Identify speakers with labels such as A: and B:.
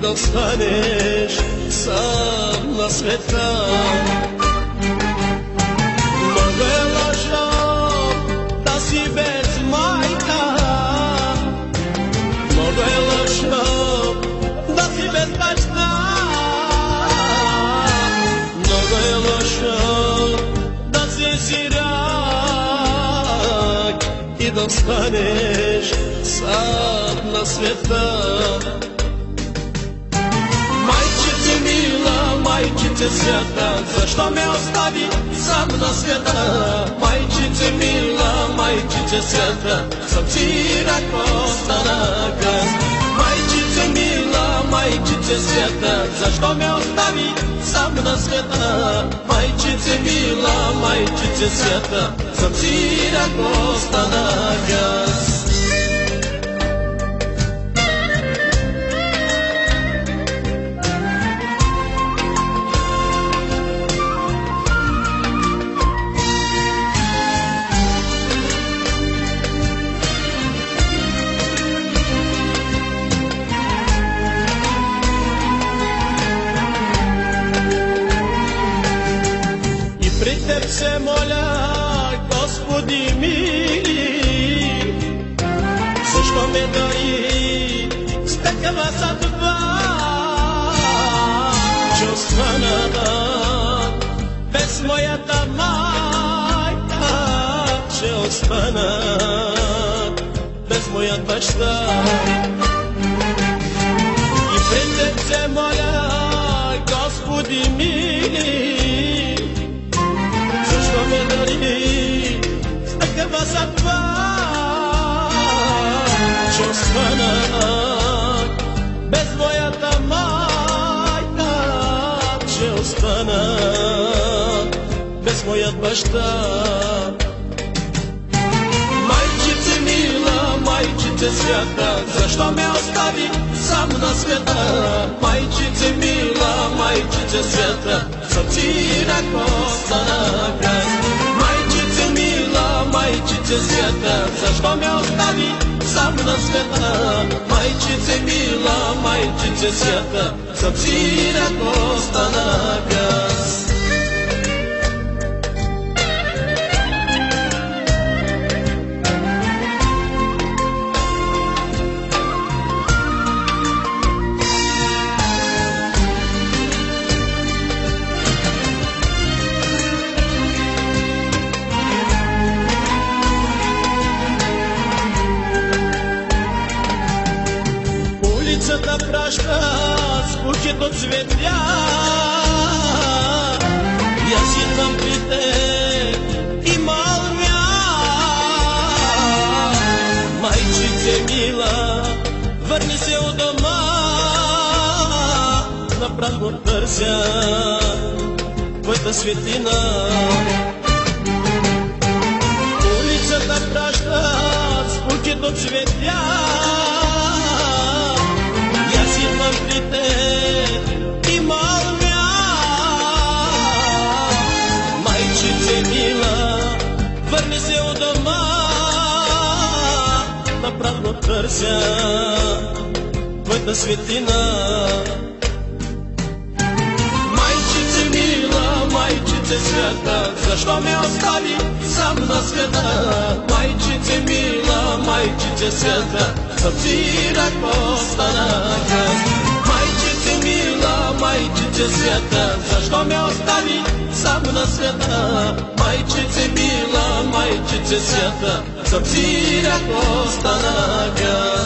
A: da ostaneš sam na sveta. Mnogo je lažno da si bez majka, mnogo je lažno da si bez bačka, mnogo je lažno da si sirak i da ostaneš sam na sveta. Majčice mila, majčice sveta, zašto me ostavi sam na sveta? Majčice mila, majčice sveta, sam sirak ostanaka. Majčice mila, majčice sveta, zašto me ostavi sam na sveta? Majčice mila, majčice sveta, sam sirak ostanaka. Pri Tebi se moля, Gospodi mili, zašto me daji stakava sadba, će ostana bez moja ta majka, će ostana bez moja bašta. I pri Tebi se moля, Gospodi mili, zašto me daji stakava sadba, će ostana bez moja ta majka, će ostana bez moja bašta. Majčice mila, majčice sveta, zašto me ostavi sam na sveta? Majčice mila, majčice sveta, sam sirak ostanaka. Majčice mila, majčice sveta, zašto me ostavi sam na sveta? Majčice mila, majčice sveta, sam sirak ostanaka. Ulicата прашка с букет от цветя, и аз идвам при теб и мълвя. Майчице мила, върни се у дома, напразно търся твоята светлина. Улицата прашка с букет от цветя, идвам при теб и мълвя. Майчице мила, върни се у дома, напразно търся твоята светлина. Майчице мила, майчице света, защо ме остави сам на света? Майчице мила, майчице света, съм сирак останака. Майчице мила, майчице света, защо ме остави сам на света? Майчице мила, майчице света, съм сирак останака.